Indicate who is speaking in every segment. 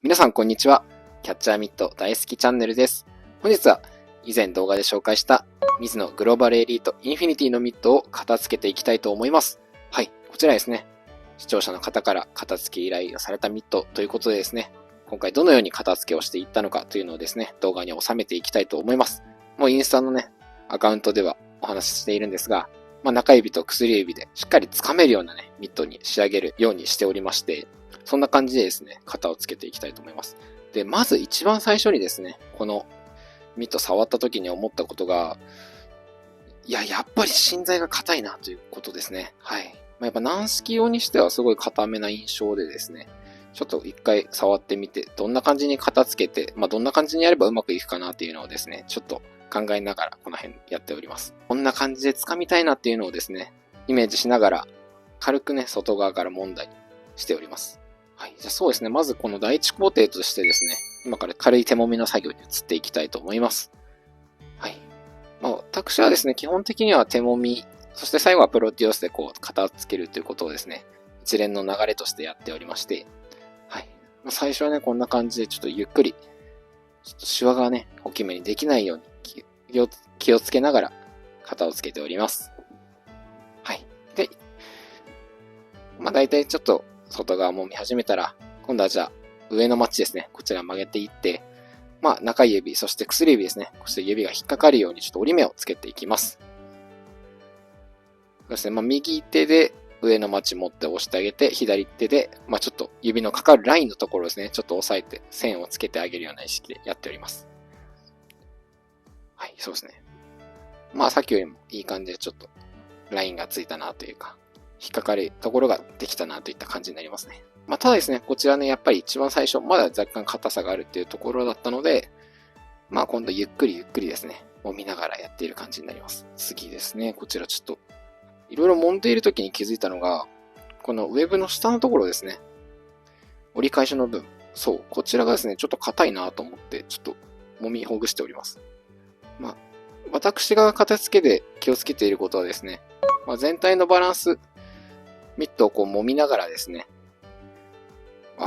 Speaker 1: 皆さんこんにちは。キャッチャーミット大好きチャンネルです。本日は以前動画で紹介したミズノグローバルエリートインフィニティのミットを片付けていきたいと思います。はい、こちらですね。視聴者の方から片付け依頼がされたミットということでですね、今回どのように片付けをしていったのかというのをですね、動画に収めていきたいと思います。もうインスタのね、アカウントではお話ししているんですが、中指と薬指でしっかり掴めるようなね、ミットに仕上げるようにしておりまして、そんな感じでですね、型をつけていきたいと思います。で、まず一番最初にですね、このミット触った時に思ったことが、やっぱり芯材が硬いなということですね。はい。やっぱ軟式用にしてはすごい硬めな印象でですね、ちょっと一回触ってみて、どんな感じに片付けて、どんな感じにやればうまくいくかなっていうのをですね、ちょっと考えながらこの辺やっております。こんな感じで掴みたいなっていうのをですね、イメージしながら、軽くね、外側から揉んだりしております。はい。じゃあそうですね、まずこの第一工程としてですね、今から軽い手揉みの作業に移っていきたいと思います。はい。私はですね、基本的には手揉み、そして最後はプロティオスでこう、片付けるということをですね、一連の流れとしてやっておりまして、はい。最初はね、こんな感じでちょっとゆっくり、ちょっとシワがね、大きめにできないように気をつけながら型をつけております。はい。で、大体ちょっと外側も見始めたら、今度はじゃあ上のマッチですね。こちら曲げていって、中指、そして薬指ですね。こして指が引っかかるようにちょっと折り目をつけていきます。そうですね。右手で上のマッチ持って押してあげて、左手で、ちょっと指のかかるラインのところですね。ちょっと押さえて線をつけてあげるような意識でやっております。はい、そうですね。さっきよりもいい感じでちょっとラインがついたなというか、引っかかるところができたなといった感じになりますね。ただですね、こちらね、やっぱり一番最初、まだ若干硬さがあるっていうところだったので、今度ゆっくりですね、揉みながらやっている感じになります。次ですね、こちらちょっと、いろいろ揉んでいる時に気づいたのが、このウェブの下のところですね、折り返しの部分、そう、こちらがですね、ちょっと硬いなと思って、ちょっと揉みほぐしております。私が片付けで気をつけていることはですね、全体のバランス、ミットをこう揉みながらですね、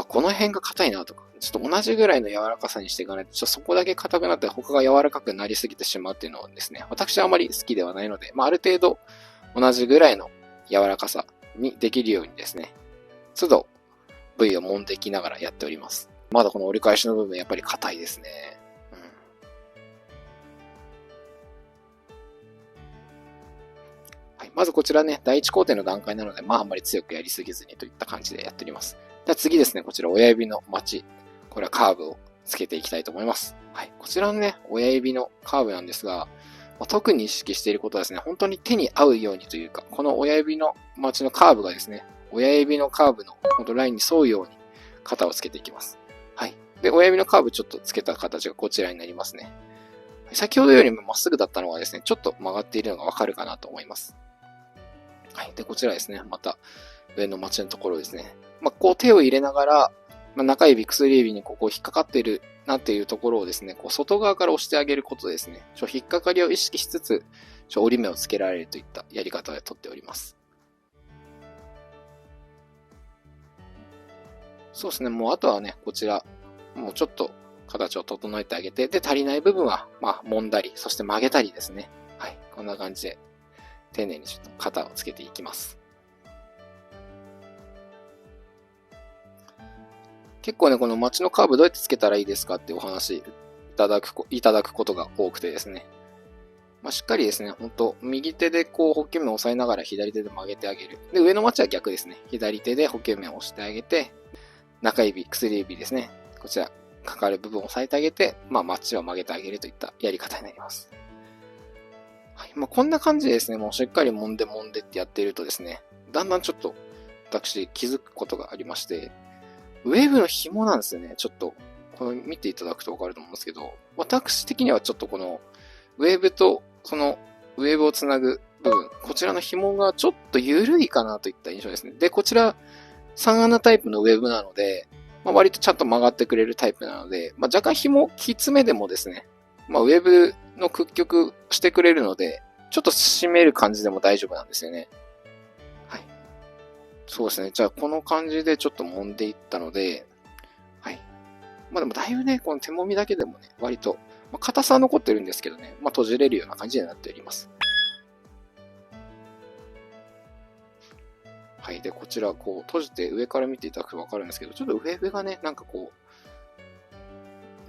Speaker 1: この辺が硬いなとか、ちょっと同じぐらいの柔らかさにしていかないと、そこだけ硬くなって他が柔らかくなりすぎてしまうっていうのをですね、私はあまり好きではないので、ある程度同じぐらいの柔らかさにできるようにですね、都度部位を揉んでいきながらやっております。まだこの折り返しの部分やっぱり硬いですね。まずこちらね、第一工程の段階なので、あんまり強くやりすぎずにといった感じでやっております。では次ですね、こちら親指のマチ。これはカーブをつけていきたいと思います。はい。こちらのね、親指のカーブなんですが、特に意識していることはですね、本当に手に合うようにというか、この親指のマチのカーブがですね、親指のカーブの本当ラインに沿うように型をつけていきます。はい。で、親指のカーブちょっとつけた形がこちらになりますね。先ほどよりもまっすぐだったのがですね、ちょっと曲がっているのがわかるかなと思います。はい。で、こちらですね。また、上のマチのところですね。こう手を入れながら、中指、薬指にここ引っかかっているなっていうところをですね、こう外側から押してあげることですね。引っかかりを意識しつつ、折り目をつけられるといったやり方でとっております。そうですね。もうあとはね、こちら、もうちょっと形を整えてあげて、で、足りない部分は、揉んだり、そして曲げたりですね。はい。こんな感じで、丁寧にちょっと型をつけていきます。結構ね、このマチのカーブどうやってつけたらいいですかってお話いただくことが多くてですね。しっかりですね、ほんと、右手でこう、ホッケ面を押さえながら左手で曲げてあげる。で、上のマチは逆ですね。左手でホッケ面を押してあげて、中指、薬指ですね。こちら、かかる部分を押さえてあげて、マチを曲げてあげるといったやり方になります。はい。こんな感じでですね、もうしっかり揉んでってやっているとですね、だんだんちょっと、私気づくことがありまして、ウェーブの紐なんですよね。ちょっと、これ見ていただくとわかると思うんですけど、私的にはちょっとこの、ウェーブと、その、ウェーブをつなぐ部分、こちらの紐がちょっと緩いかなといった印象ですね。で、こちら、3穴タイプのウェーブなので、割とちゃんと曲がってくれるタイプなので、若干紐きつめでもですね、ウェーブの屈曲してくれるので、ちょっと締める感じでも大丈夫なんですよね。はい。そうですね。じゃあ、この感じでちょっと揉んでいったので、はい。まあでもだいぶね、この手もみだけでもね、割と、まあ、硬さは残ってるんですけどね、まあ閉じれるような感じになっております。はい。で、こちら、こう、閉じて上から見ていただくとわかるんですけど、ちょっと上がね、なんかこ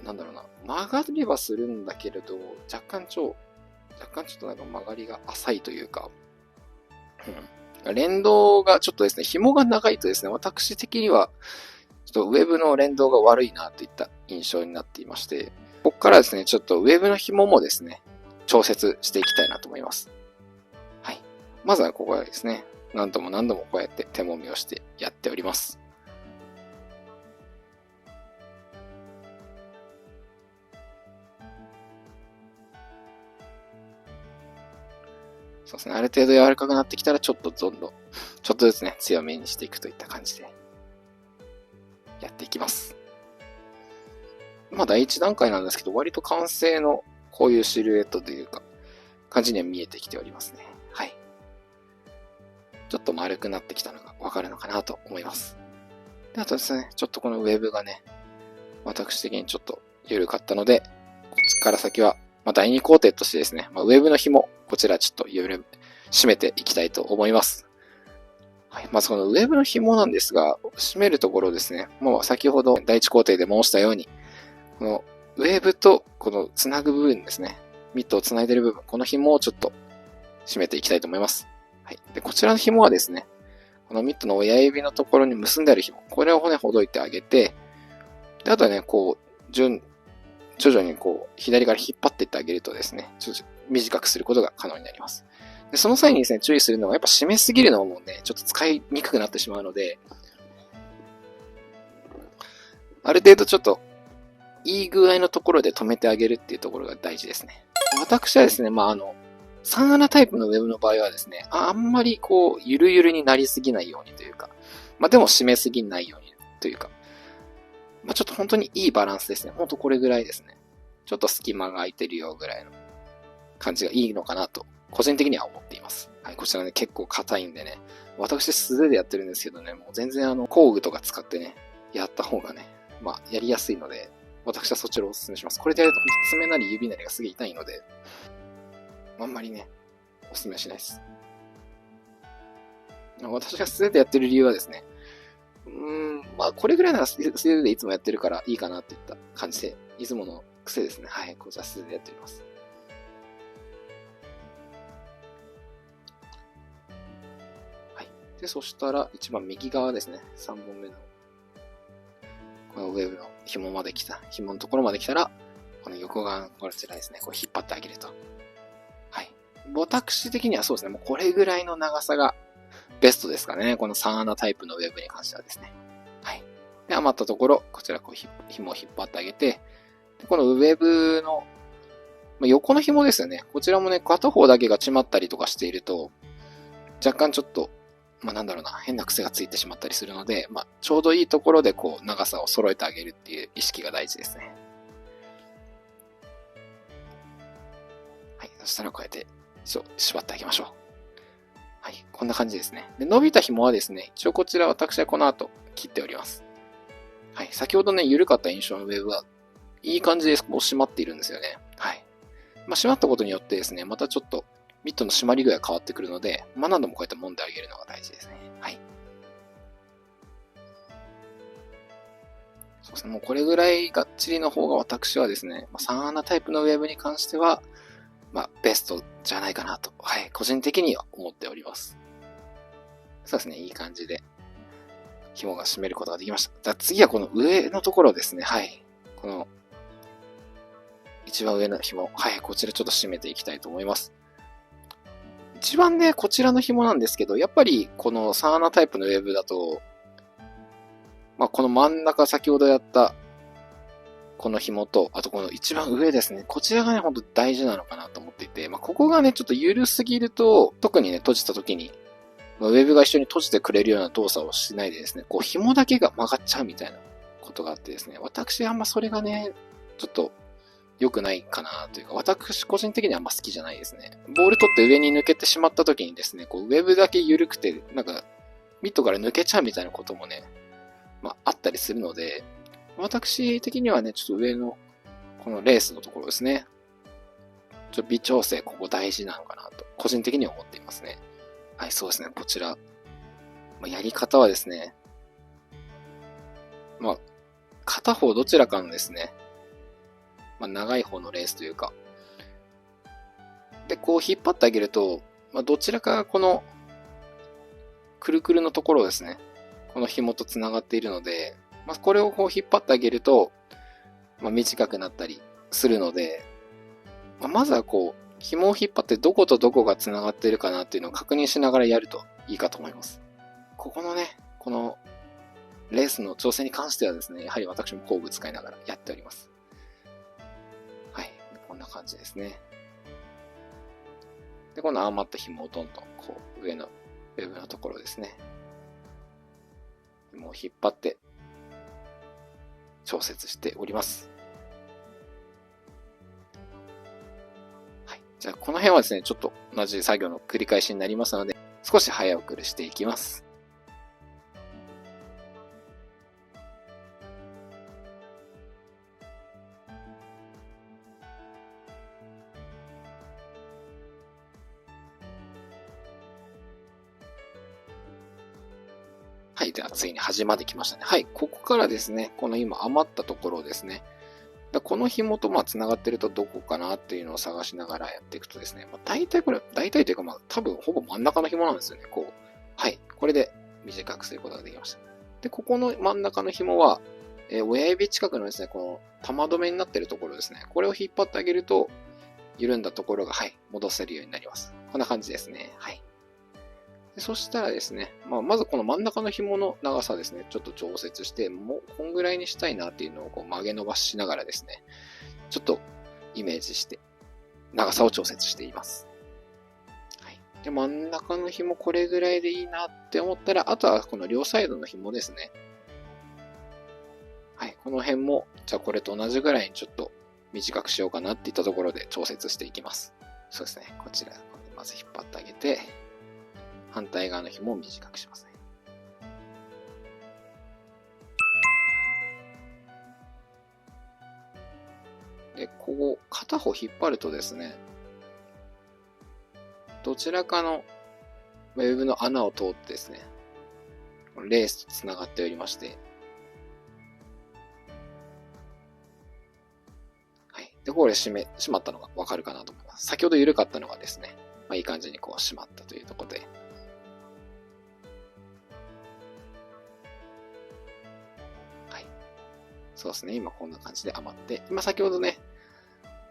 Speaker 1: う、なんだろうな、曲がりはするんだけれど、若干ちょっとなんか曲がりが浅いというか、連動がちょっとですね、紐が長いとですね、私的には、ちょっとウェブの連動が悪いなといった印象になっていまして、ここからですね、ちょっとウェブの紐もですね、調節していきたいなと思います。はい。まずはここはですね、何度もこうやって手もみをしてやっております。そうですね。ある程度柔らかくなってきたら、ちょっとずつね、強めにしていくといった感じで、やっていきます。まあ、第一段階なんですけど、割と完成のこういうシルエットというか、感じには見えてきておりますね。はい。ちょっと丸くなってきたのがわかるのかなと思います。で、あとですね、ちょっとこのウェブがね、私的にちょっと緩かったので、こっちから先は、まあ、第2工程としてですね、まあ、ウェブの紐、こちらちょっと締めていきたいと思います。はい。まずこのウェブの紐なんですが、締めるところですね、もう先ほど第1工程で申したように、このウェブとこのつなぐ部分ですね、ミットをつないでる部分、この紐をちょっと締めていきたいと思います。はい。で、こちらの紐はですね、このミットの親指のところに結んである紐、これをほどいてあげて、で、あとはね、こう、徐々にこう、左から引っ張っていってあげるとですね、ちょっと短くすることが可能になります。で、その際にですね、注意するのは、やっぱ締めすぎるのもね、ちょっと使いにくくなってしまうので、ある程度ちょっと、いい具合のところで止めてあげるっていうところが大事ですね。私はですね、まあ、3穴タイプのウェブの場合はですね、あんまりこう、ゆるゆるになりすぎないようにというか、まあでも締めすぎないようにというか、まあちょっと本当にいいバランスですね。ほんとこれぐらいですね。ちょっと隙間が空いてるよぐらいの感じがいいのかなと、個人的には思っています。はい、こちらね、結構硬いんでね、私素手でやってるんですけどね、もう全然工具とか使ってね、やった方がね、まあやりやすいので、私はそちらをお勧めします。これでやると爪なり指なりがすげえ痛いので、あんまりね、お勧めしないです。私が素手でやってる理由はですね、まあこれぐらいなら素手でいつもやってるからいいかなっていった感じで、いつもの癖ですね。はい、こちら素手でやっております。はい。で、そしたら一番右側ですね。3本目の、このウェブの紐のところまで来たら、この横側のこちらですね、こう引っ張ってあげると。はい。私的にはそうですね、もうこれぐらいの長さがベストですかね。この3穴タイプのウェブに関してはですね。はい。で、余ったところ、こちらこう紐を引っ張ってあげて、でこのウェブの、横の紐ですよね。こちらもね、片方だけが詰まったりとかしていると、若干ちょっと、なんだろうな、変な癖がついてしまったりするので、ちょうどいいところでこう、長さを揃えてあげるっていう意識が大事ですね。はい。そしたらこうやって、縛ってあげましょう。はい。こんな感じですね。で、伸びた紐はですね、一応こちら私はこの後切っております。はい。先ほどね、緩かった印象のウェブは、いい感じでこう締まっているんですよね。はい。締まったことによってですね、またちょっとミットの締まり具合が変わってくるので、何度もこうやって揉んであげるのが大事ですね。はい。そうですね、もうこれぐらいがっちりの方が私はですね、3穴タイプのウェブに関しては、ベストじゃないかなと、はい、個人的には思っております。そうですね、いい感じで、紐が締めることができました。じゃあ次はこの上のところですね、はい。この、一番上の紐、はい、こちらちょっと締めていきたいと思います。一番ね、こちらの紐なんですけど、やっぱりこの3穴タイプのウェブだと、この真ん中先ほどやったこの紐と、あとこの一番上ですね。こちらがね、ほんと大事なのかなと思っていて、ここがね、ちょっと緩すぎると、特にね、閉じた時に、ウェブが一緒に閉じてくれるような動作をしないでですね、こう紐だけが曲がっちゃうみたいなことがあってですね、私あんまそれがね、ちょっと良くないかなというか、私個人的にはあんま好きじゃないですね。ボール取って上に抜けてしまった時にですね、こうウェブだけ緩くて、なんか、ミットから抜けちゃうみたいなこともね、あったりするので、私的にはね、ちょっと上のこのレースのところですね。ちょっと微調整、ここ大事なのかなと、個人的には思っていますね。はい、そうですね。こちら。やり方はですね、片方どちらかのですね、長い方のレースというか、で、こう引っ張ってあげると、どちらかがこの、くるくるのところですね、この紐と繋がっているので、これをこう引っ張ってあげると、短くなったりするので、まずはこう、紐を引っ張ってどことどこが繋がっているかなっていうのを確認しながらやるといいかと思います。ここのね、このレースの調整に関してはですね、やはり私も工具使いながらやっております。はい。こんな感じですね。で、この余った紐をどんどんこう上のウェブのところですね。紐を引っ張って調節しております。はい。じゃあこの辺はですね、ちょっと同じ作業の繰り返しになりますので、少し早送りしていきます。はい。では、ついに始まってきましたね。はい。ここからですね、この今余ったところをですね、この紐と繋がってるとどこかなっていうのを探しながらやっていくとですね、大体これ、大体というか多分ほぼ真ん中の紐なんですよね。こう。はい。これで短くすることができました。で、ここの真ん中の紐は、親指近くのですね、この玉止めになっているところですね。これを引っ張ってあげると、緩んだところが、はい、戻せるようになります。こんな感じですね。はい。でそしたらですね、まずこの真ん中の紐の長さですね、ちょっと調節して、もうこんぐらいにしたいなっていうのをこう曲げ伸ばしながらですね、ちょっとイメージして、長さを調節しています。はい。で、真ん中の紐これぐらいでいいなって思ったら、あとはこの両サイドの紐ですね。はい。この辺も、じゃあこれと同じぐらいにちょっと短くしようかなっていったところで調節していきます。そうですね。こちら、まず引っ張ってあげて、反対側の紐を短くしますね。で、ここ、片方引っ張るとですね、どちらかのウェブの穴を通ってですね、レースと繋がっておりまして、はい。で、これ閉まったのがわかるかなと思います。先ほど緩かったのがですね、いい感じにこう閉まったというところで、そうですね。今こんな感じで余って、今先ほどね、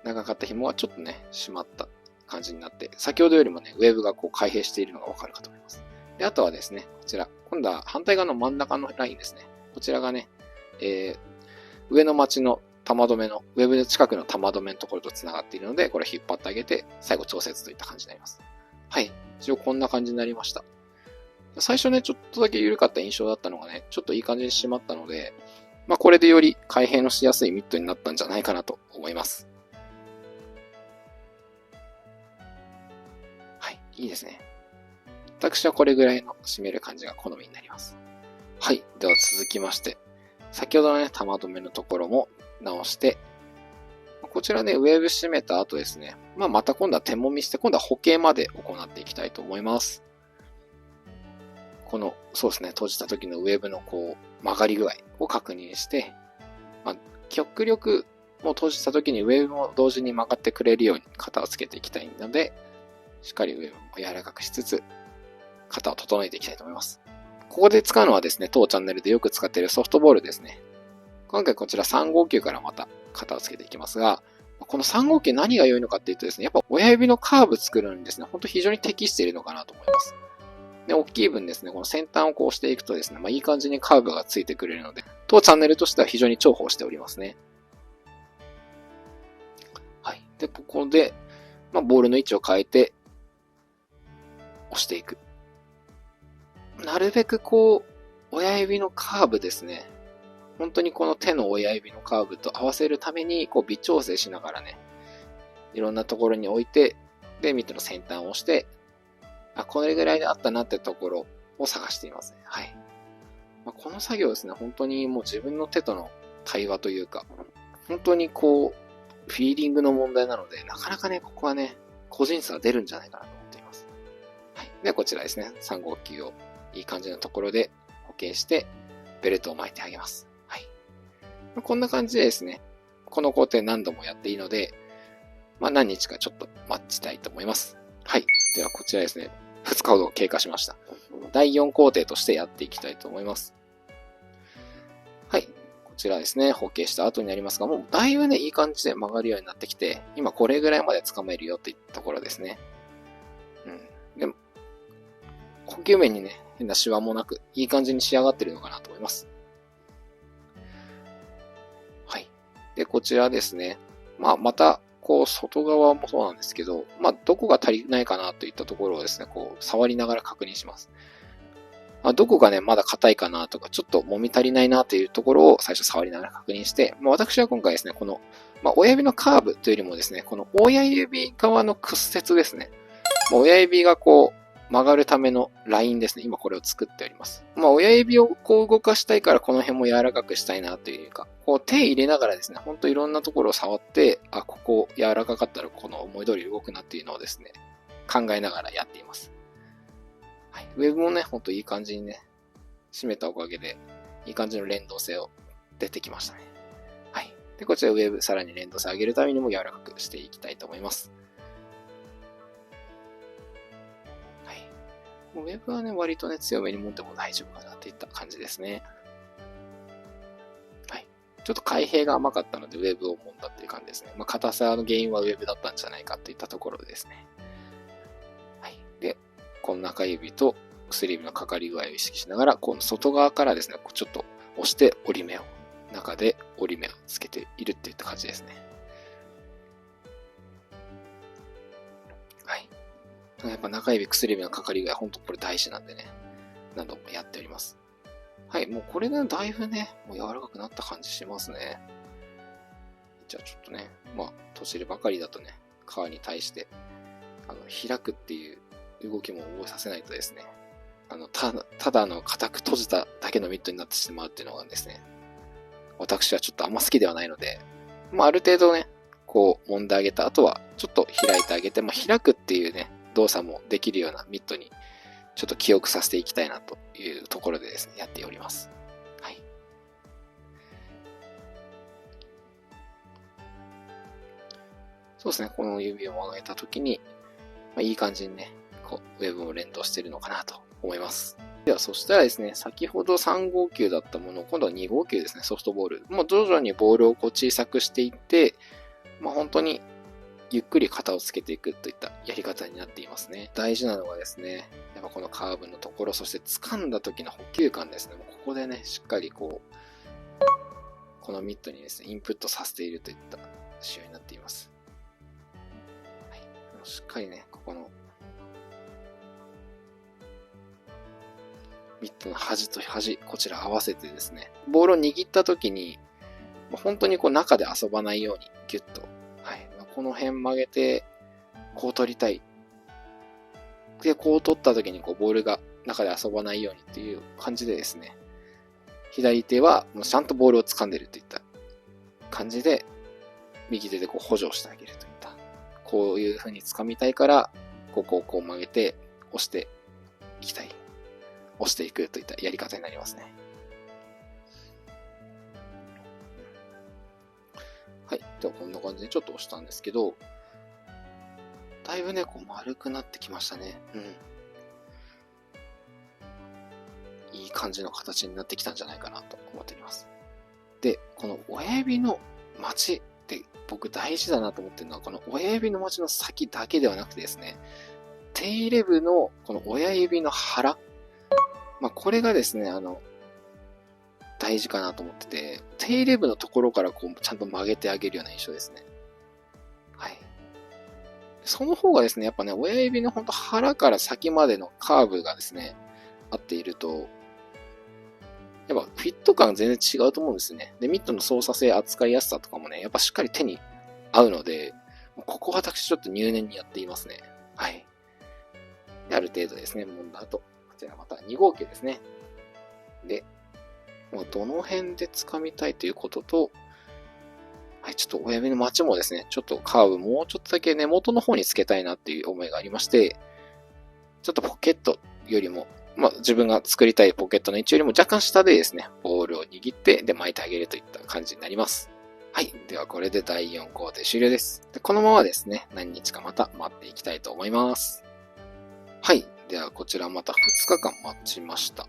Speaker 1: 長かった紐はちょっとね、締まった感じになって、先ほどよりもね、ウェーブがこう開閉しているのがわかるかと思います。で、あとはですね、こちら、今度は反対側の真ん中のラインですね。こちらがね、上の町の玉止めの、ウェブの近くの玉止めのところと繋がっているので、これ引っ張ってあげて、最後調節といった感じになります。はい。一応こんな感じになりました。最初ね、ちょっとだけ緩かった印象だったのがね、ちょっといい感じに締まったので、これでより開閉のしやすいミットになったんじゃないかなと思います。はい、いいですね。私はこれぐらいの締める感じが好みになります。はい、では続きまして、先ほどのね、玉止めのところも直して、こちらね、ウェーブ締めた後ですね、また今度は手もみして、今度は補形まで行っていきたいと思います。この、そうですね、閉じた時のウェーブのこう、曲がり具合を確認して、極力もう閉じた時にウェーブも同時に曲がってくれるように型をつけていきたいので、しっかりウェーブも柔らかくしつつ、型を整えていきたいと思います。ここで使うのはですね、当チャンネルでよく使っているソフトボールですね。今回こちら359からまた型をつけていきますが、この359何が良いのかっていうとですね、やっぱ親指のカーブ作るのにですね、ほんと非常に適しているのかなと思います。で、大きい分ですね、この先端をこうしていくとですね、いい感じにカーブがついてくれるので、当チャンネルとしては非常に重宝しておりますね。はい。で、ここで、ボールの位置を変えて、押していく。なるべくこう、親指のカーブですね。本当にこの手の親指のカーブと合わせるために、こう微調整しながらね、いろんなところに置いて、で、ミットの先端を押して、これぐらいであったなってところを探していますね。はい。この作業ですね、本当にもう自分の手との対話というか、本当にこう、フィーリングの問題なので、なかなかね、ここはね、個人差が出るんじゃないかなと思っています。はい。で、こちらですね、3号機をいい感じのところで固形して、ベルトを巻いてあげます。はい。こんな感じでですね、この工程何度もやっていいので、何日かちょっと待ちたいと思います。はい。ではこちらですね、2日ほど経過しました。第4工程としてやっていきたいと思います。はい。こちらですね、包茎した後になりますが、もうだいぶね、いい感じで曲がるようになってきて、今これぐらいまで掴めるよっていったところですね。でも、呼吸面にね、変なシワもなく、いい感じに仕上がってるのかなと思います。はい。で、こちらですね。また、こう、外側もそうなんですけど、どこが足りないかなといったところをですね、こう、触りながら確認します。どこがね、まだ硬いかなとか、ちょっと揉み足りないなというところを最初触りながら確認して、私は今回ですね、この、親指のカーブというよりもですね、この親指側の屈折ですね。親指がこう、曲がるためのラインですね。今これを作っております。親指をこう動かしたいからこの辺も柔らかくしたいなというか、こう手入れながらですね、ほんといろんなところを触って、ここ柔らかかったらこの思い通り動くなっていうのをですね、考えながらやっています。はい。ウェブもね、ほんといい感じにね、締めたおかげで、いい感じの連動性を出てきましたね。はい。で、こちらウェブさらに連動性上げるためにも柔らかくしていきたいと思います。はい。ウェブはね、割とね、強めに持っても大丈夫かなといった感じですね。はい。ちょっと開閉が甘かったので、ウェブを揉んだっていう感じですね。硬さの原因はウェブだったんじゃないかといったところですね。はい。で、この中指と薬指のかかり具合を意識しながら、この外側からですね、ちょっと押して折り目を、中で折り目をつけているっていった感じですね。はい。やっぱ中指、薬指のかかり具合、ほんとこれ大事なんでね、何度もやっております。はい、もうこれでだいぶね、もう柔らかくなった感じしますね。じゃあちょっとね、閉じるばかりだとね、皮に対して、開くっていう動きも覚えさせないとですね、ただ固く閉じただけのミットになってしまうっていうのがですね、私はちょっとあんま好きではないので、ある程度ね、こう揉んであげた後は、ちょっと開いてあげて、開くっていうね、動作もできるようなミットに、ちょっと記憶させていきたいなというところでですね、やっております。はい。そうですね、この指を曲げたときに、いい感じにね、こう、ウェブも連動しているのかなと思います。では、そしたらですね、先ほど3号球だったものを、今度は2号球ですね、ソフトボール。もう徐々にボールをこう小さくしていって、本当にゆっくり型をつけていくといったやり方になっていますね。大事なのがですね、やっぱこのカーブのところ、そして掴んだ時の補給感ですね。もうここでね、しっかりこう、このミットにですね、インプットさせているといった仕様になっています。はい、しっかりね、ここのミットの端と端、こちら合わせてですね、ボールを握った時に、本当にこう中で遊ばないようにギュッと、はい、この辺曲げて、こう取りたい。で、こう取った時にこうボールが中で遊ばないようにっていう感じでですね、左手はもうちゃんとボールを掴んでるといった感じで、右手でこう補助してあげるといった。こういう風に掴みたいから、ここをこう曲げて押していきたい。押していくといったやり方になりますね。はい。ではこんな感じでちょっと押したんですけど、だいぶね、こう丸くなってきましたね。いい感じの形になってきたんじゃないかなと思っております。で、この親指の待ちって僕大事だなと思ってるのは、この親指の待ちの先だけではなくてですね、手入れ部のこの親指の腹、これがですね、大事かなと思ってて、手入れ部のところからこうちゃんと曲げてあげるような印象ですね。はい。その方がですね、やっぱね、親指のほんと腹から先までのカーブがですね、合っていると、やっぱフィット感全然違うと思うんですね。で、ミットの操作性、扱いやすさとかもね、やっぱしっかり手に合うので、ここは私ちょっと入念にやっていますね。はい。で、ある程度ですね、揉んだ後、こちらまた2号機ですね。で、どの辺で掴みたいということと、はい、ちょっと親指の待ちもですね、ちょっとカーブもうちょっとだけ根元の方につけたいなっていう思いがありまして、ちょっとポケットよりも、自分が作りたいポケットの位置よりも若干下でですね、ボールを握って、で、巻いてあげるといった感じになります。はい。では、これで第4工程終了です。で、このままですね、何日かまた待っていきたいと思います。はい。では、こちらまた2日間待ちました。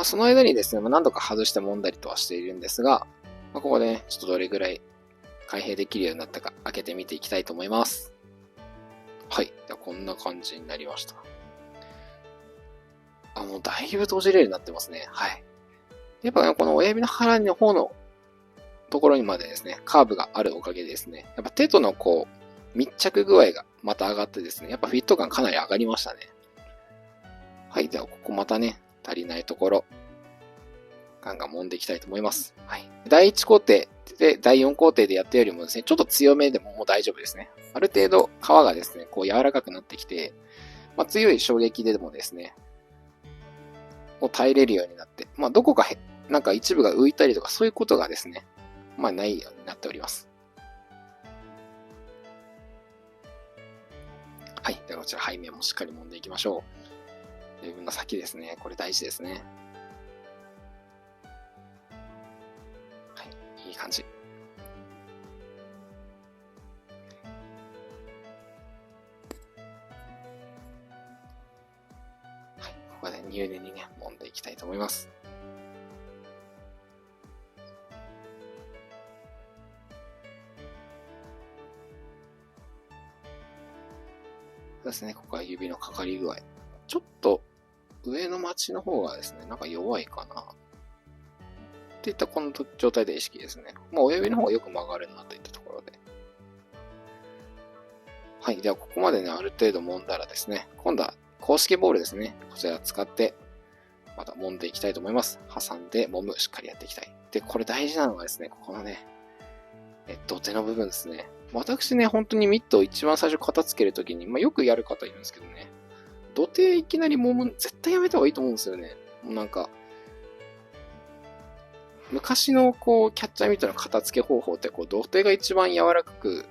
Speaker 1: その間にですね、何度か外して揉んだりとはしているんですが、ここでね、ちょっとどれぐらい開閉できるようになったか開けてみていきたいと思います。はい。ではこんな感じになりました。もうだいぶ閉じれるようになってますね。はい。やっぱね、この親指の腹の方のところにまでですね、カーブがあるおかげでですね、やっぱ手との密着具合がまた上がってですね、やっぱフィット感かなり上がりましたね。はい。では、ここまたね、足りないところ、ガンガン揉んでいきたいと思います。はい。第1工程で、第4工程でやったよりもですね、ちょっと強めでももう大丈夫ですね。ある程度皮がですね、柔らかくなってきて、強い衝撃でもですね、耐えれるようになって、どこかなんか一部が浮いたりとかそういうことがですね、ないようになっております。はい。ではこちら背面もしっかり揉んでいきましょう。自分の先ですね。これ大事ですね。はい。いい感じ。はい。ここで入念にね、揉んでいきたいと思います。そうですね。ここは指のかかり具合。ちょっと上の待ちの方がですね、なんか弱いかな。っていったこの状態で意識ですね。親指の方がよく曲がるなといったところで。はい。では、ここまでね、ある程度揉んだらですね、今度は公式ボールですね。こちら使って、また揉んでいきたいと思います。挟んで揉む、しっかりやっていきたい。で、これ大事なのがですね、ここのね、土手の部分ですね。私ね、本当にミットを一番最初片付けるときに、よくやる方いるんですけどね、土手いきなり揉む、絶対やめた方がいいと思うんですよね。もうなんか、昔のキャッチャーミットの片付け方法って土手が一番柔らかく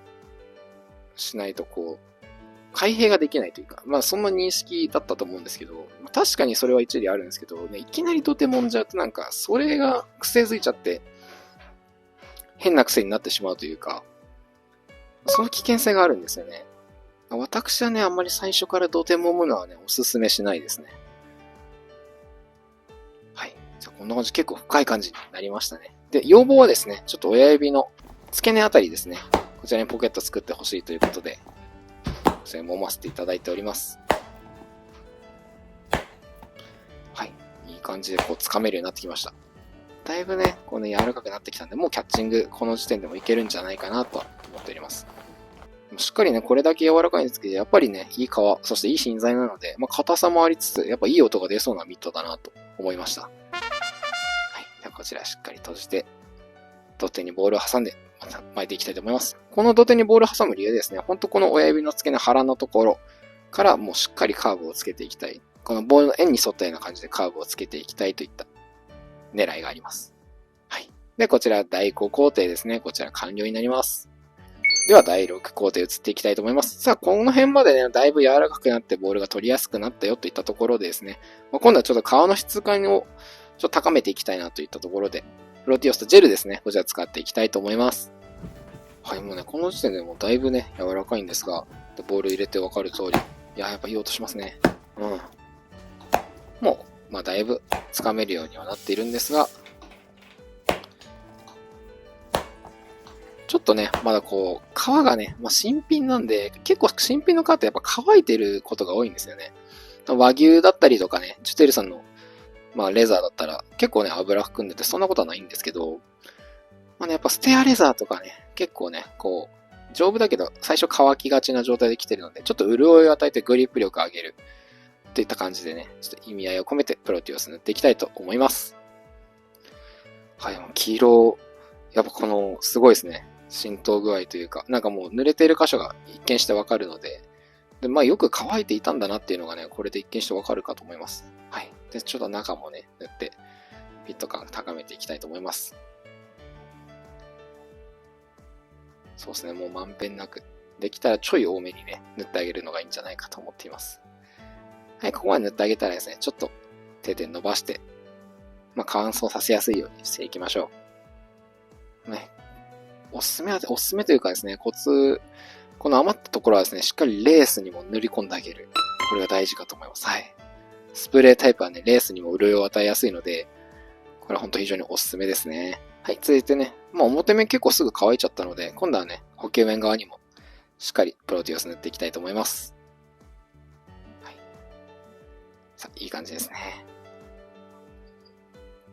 Speaker 1: しないと開閉ができないというか、そんな認識だったと思うんですけど、確かにそれは一理あるんですけど、ね、いきなり土手揉んじゃうとなんか、それが癖づいちゃって、変な癖になってしまうというか、その危険性があるんですよね。私はね、あんまり最初から土手揉むのはね、おすすめしないですね。はい。じゃあこんな感じ、結構深い感じになりましたね。で、要望はですね、ちょっと親指の付け根あたりですね、こちらにポケット作ってほしいということで、それ揉ませていただいております。はい。いい感じで掴めるようになってきました。だいぶね、柔らかくなってきたんで、もうキャッチング、この時点でもいけるんじゃないかなと思っております。しっかりね、これだけ柔らかいんですけど、やっぱりね、いい皮、そしていい芯材なので、硬さもありつつ、やっぱいい音が出そうなミットだなと思いました。はい。ではこちらしっかり閉じて、土手にボールを挟んで、また巻いていきたいと思います。この土手にボールを挟む理由ですね、ほんとこの親指の付け根腹のところからもうしっかりカーブをつけていきたい。このボールの円に沿ったような感じでカーブをつけていきたいといった狙いがあります。はい。で、こちら第5工程ですね。こちら完了になります。では第6工程移っていきたいと思います。さあ、この辺までね、だいぶ柔らかくなってボールが取りやすくなったよといったところでですね、今度はちょっと皮の質感をちょっと高めていきたいなといったところで、プロティオスとジェルですね、こちら使っていきたいと思います。はい、もうね、この時点でもうだいぶね、柔らかいんですが、ボール入れてわかる通り、いや、やっぱいい音しますね。うん。もう、だいぶつかめるようにはなっているんですが、ちょっとね、まだ皮がね、新品なんで、結構新品の皮ってやっぱ乾いてることが多いんですよね。和牛だったりとかね、ジュテルさんの、レザーだったら結構ね、油含んでてそんなことはないんですけど、やっぱステアレザーとかね、結構ね、丈夫だけど最初乾きがちな状態で来てるので、ちょっと潤いを与えてグリップ力を上げる。といった感じでね、ちょっと意味合いを込めてプロティオス塗っていきたいと思います。はい、黄色、やっぱすごいですね。浸透具合というか、なんかもう濡れている箇所が一見してわかるので、よく乾いていたんだなっていうのがね、これで一見してわかるかと思います。はい。で、ちょっと中もね、塗って、フィット感ていきたいと思います。そうですね、もうまんべんなく。できたらちょい多めにね、塗ってあげるのがいいんじゃないかと思っています。はい、ここまで塗ってあげたらですね、ちょっと手で伸ばして、乾燥させやすいようにしていきましょう。ね、おすすめというかですね、この余ったところはですね、しっかりレースにも塗り込んであげる。これが大事かと思います。はい。スプレータイプはね、レースにも潤いを与えやすいので、これは本当非常におすすめですね。はい、続いてね、表面結構すぐ乾いちゃったので、今度はね、補給面側にもしっかりプロティオス塗っていきたいと思います。はい。さあ、いい感じですね。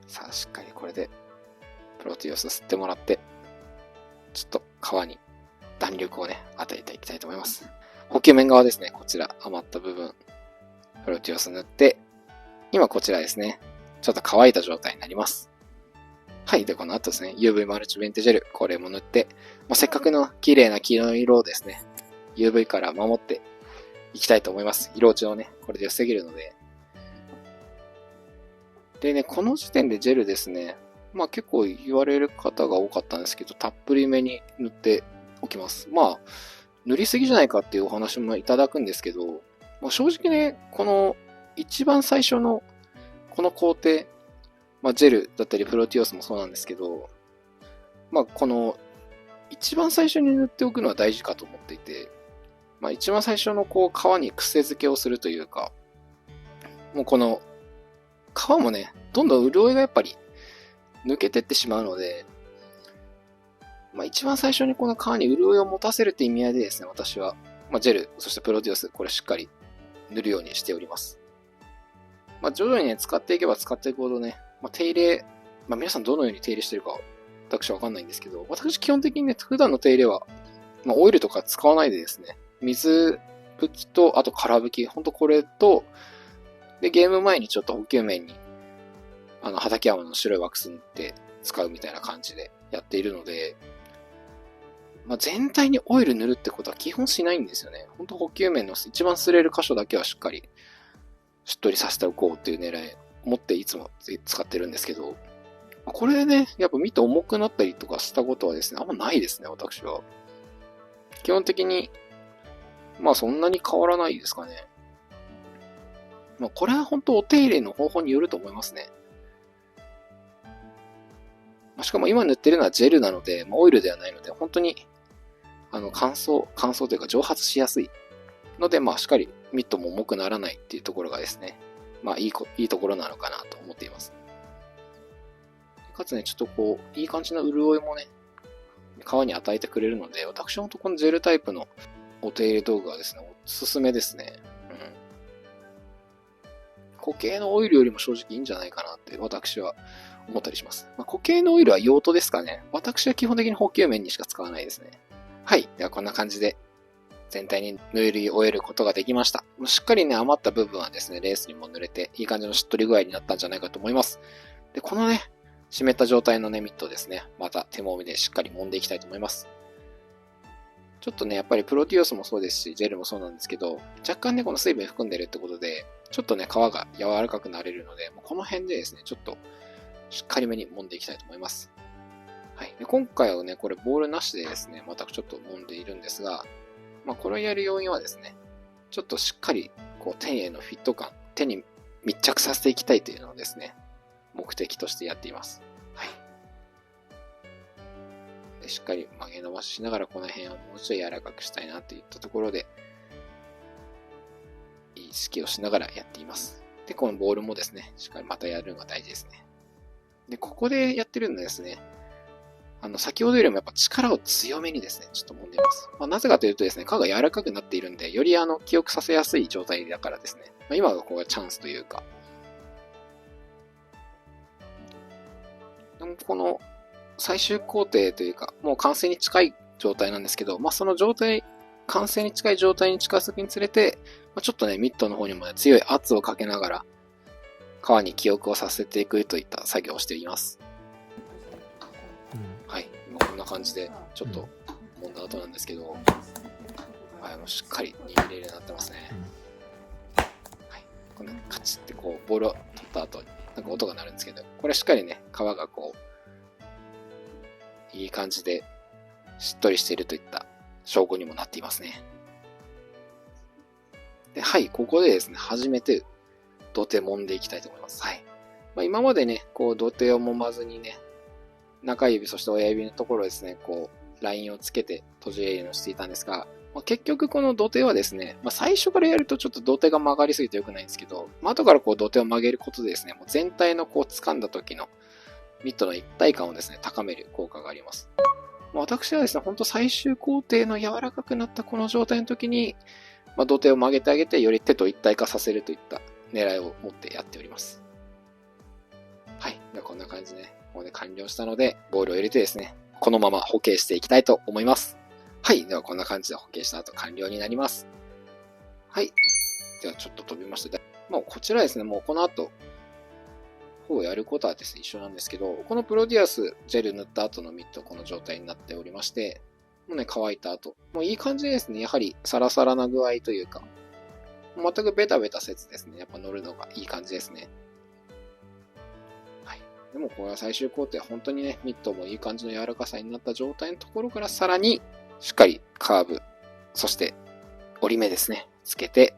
Speaker 1: さあ、しっかりこれで、プロティオス吸ってもらって、ちょっと皮に弾力をね、与えていきたいと思います。補給面側ですね、こちら余った部分、プロティオス塗って、今こちらですね、ちょっと乾いた状態になります。はい。で、この後ですね、UV マルチベントジェル、これも塗って、せっかくの綺麗な黄色い色をですね、UV から守っていきたいと思います。色落ちをね、これで防げるので。でね、この時点でジェルですね、結構言われる方が多かったんですけど、たっぷりめに塗っておきます。塗りすぎじゃないかっていうお話もいただくんですけど、正直ね、この一番最初のこの工程、ジェルだったりプロティオスもそうなんですけど、この一番最初に塗っておくのは大事かと思っていて、一番最初の皮に癖付けをするというか、もうこの皮もね、どんどん潤いがやっぱり抜けてってしまうので、一番最初にこの皮に潤いを持たせるって意味合いでですね、私は、ジェル、そしてプロティオス、これしっかり塗るようにしております。徐々にね、使っていけば使っていくほどね、手入れ、皆さんどのように手入れしてるか、私はわかんないんですけど、私基本的にね、普段の手入れは、オイルとか使わないでですね、水拭きと、あと空拭き、ほんとこれと、で、ゲーム前にちょっと補給面に、畠山の白いワックス塗って使うみたいな感じでやっているので、全体にオイル塗るってことは基本しないんですよね。ほんと補給面の一番擦れる箇所だけはしっかりしっとりさせておこうっていう狙いを持っていつも使ってるんですけど、これでね、やっぱミット重くなったりとかしたことはですね、あんまないですね、私は。基本的に、そんなに変わらないですかね。これは本当お手入れの方法によると思いますね。しかも今塗ってるのはジェルなので、オイルではないので、本当に、乾燥というか蒸発しやすいので、しっかりミットも重くならないっていうところがですね、いいところなのかなと思っています。かつね、ちょっといい感じの潤いもね、皮に与えてくれるので、私は本当このジェルタイプのお手入れ道具はですね、おすすめですね。固形のオイルよりも正直いいんじゃないかなって私は思ったりします。固形のオイルは用途ですかね。私は基本的に補給面にしか使わないですね。はい。ではこんな感じで全体に塗り終えることができました。しっかりね、余った部分はですね、レースにも塗れていい感じのしっとり具合になったんじゃないかと思います。で、このね、湿った状態のね、ミットですね、また手もみでしっかり揉んでいきたいと思います。ちょっとね、やっぱりプロティオスもそうですし、ジェルもそうなんですけど、若干ね、この水分含んでるってことで、ちょっとね、皮が柔らかくなれるので、この辺でですね、ちょっとしっかりめに揉んでいきたいと思います。はい。で、今回はね、これボールなしでですね、またちょっと揉んでいるんですが、これをやる要因はですね、ちょっとしっかり、手へのフィット感、手に密着させていきたいというのをですね、目的としてやっています。はい。で、しっかり曲げ伸ばししながら、この辺をもうちょい柔らかくしたいなといったところで、意識をしながらやっています。で、このボールもですね、しっかりまたやるのが大事ですね。で、ここでやってるのはですね、先ほどよりもやっぱ力を強めにですね、ちょっと揉んでいます。なぜかというとですね、皮が柔らかくなっているんで、より記憶させやすい状態だからですね。今がここがチャンスというか。でもこの最終工程というか、もう完成に近い状態なんですけど、その状態、完成に近い状態に近づくにつれて、ちょっとね、ミットの方にもね、強い圧をかけながら、皮に記憶をさせていくといった作業をしています。はい。こんな感じで、ちょっと揉んだ後なんですけど、はい、もうしっかり握れるようになってますね。はい。こんなカチってボールを取った後に、なんか音が鳴るんですけど、これしっかりね、皮がこう、いい感じでしっとりしているといった証拠にもなっていますね。で、はい、ここでですね、初めて土手揉んでいきたいと思います。はい。今までね、こう土手を揉まずにね、中指そして親指のところですね、こう、ラインをつけて閉じれるようにしていたんですが、結局この土手はですね、最初からやるとちょっと土手が曲がりすぎて良くないんですけど、後からこう土手を曲げることでですね、もう全体のこう掴んだ時のミットの一体感をですね、高める効果があります。私はですね、ほんと最終工程の柔らかくなったこの状態の時に、土手を曲げてあげて、より手と一体化させるといった狙いを持ってやっております。はい。ではこんな感じでね、ここで完了したので、ボールを入れてですね、このまま補形していきたいと思います。はい。ではこんな感じで補形した後完了になります。はい。ではちょっと飛びまして、もうこちらですね、もうこの後、ほぼやることはですね、一緒なんですけど、このプロディアスジェル塗った後のミット、この状態になっておりまして、もうね、乾いた後、もういい感じですね。やはりサラサラな具合というか、全くベタベタせずですね、やっぱ乗るのがいい感じですね。はい。でもこれは最終工程、本当にね、ミットもいい感じの柔らかさになった状態のところからさらに、しっかりカーブ、そして折り目ですね、つけて、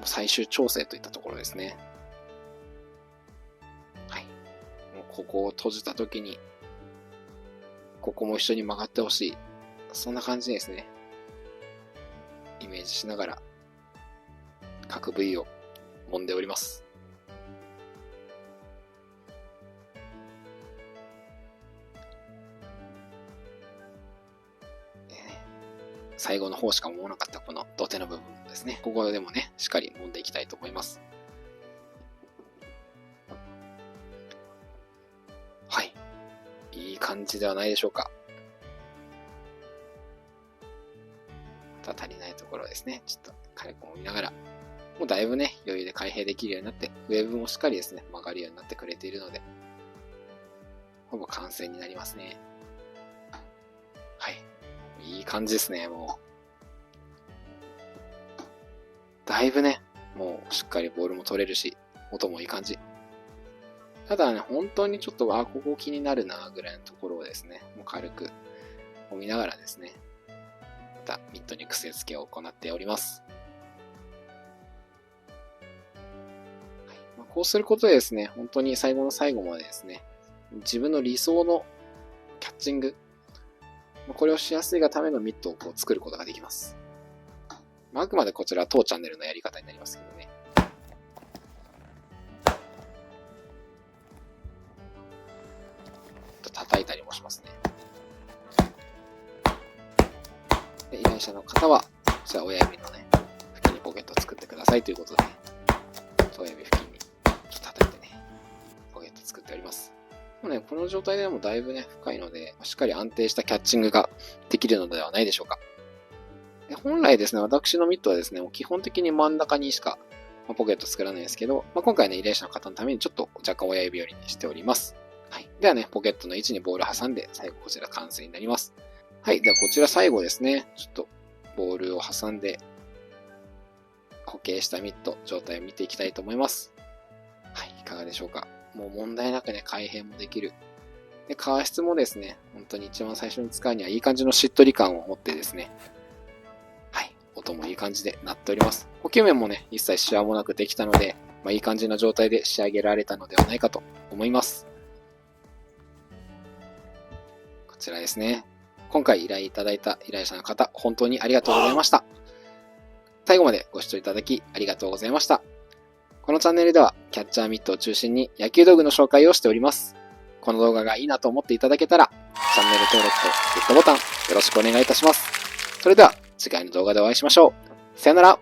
Speaker 1: 最終調整といったところですね。はい。もうここを閉じた時に、ここも一緒に曲がってほしい。そんな感じですね。イメージしながら、各部位を揉んでおります。最後の方しか揉まなかったこの土手の部分ですね。ここでもね、しっかり揉んでいきたいと思います。はい。いい感じではないでしょうか。また足りないところですね。ちょっと軽く揉みながら。もうだいぶね、余裕で開閉できるようになって、ウェーブもしっかりですね、曲がるようになってくれているので、ほぼ完成になりますね。はい。いい感じですね、もう。だいぶね、もうしっかりボールも取れるし、音もいい感じ。ただね、本当にちょっと、ここ気になるな、ぐらいのところをですね、もう軽く揉みながらですね、またミットに癖付けを行っております。こうすることでですね、本当に最後の最後までですね、自分の理想のキャッチング、これをしやすいがためのミットをこう作ることができます。あくまでこちらは当チャンネルのやり方になりますけどね。叩いたりもしますね。で依頼者の方は、こちら親指のね、付近にポケットを作ってくださいということで、ね、親指付近に叩いてね、ポケットを作っております。もうね、この状態でもだいぶね、深いので、しっかり安定したキャッチングができるのではないでしょうか。で本来ですね、私のミットはですね、もう基本的に真ん中にしかポケット作らないですけど、今回ね、依頼者の方のためにちょっと若干親指寄りにしております。はい。ではね、ポケットの位置にボール挟んで、最後こちら完成になります。はい。ではこちら最後ですね、ちょっとボールを挟んで、固形したミット状態を見ていきたいと思います。はい。いかがでしょうか。もう問題なくね、開閉もできる。で、革質もですね、本当に一番最初に使うにはいい感じのしっとり感を持ってですね、はい。音もいい感じで鳴っております。補給面もね、一切シワもなくできたので、いい感じの状態で仕上げられたのではないかと思います。こちらですね。今回依頼いただいた依頼者の方、本当にありがとうございました。最後までご視聴いただきありがとうございました。このチャンネルではキャッチャーミットを中心に野球道具の紹介をしております。この動画がいいなと思っていただけたら、チャンネル登録とグッドボタンよろしくお願いいたします。それでは次回の動画でお会いしましょう。さよなら。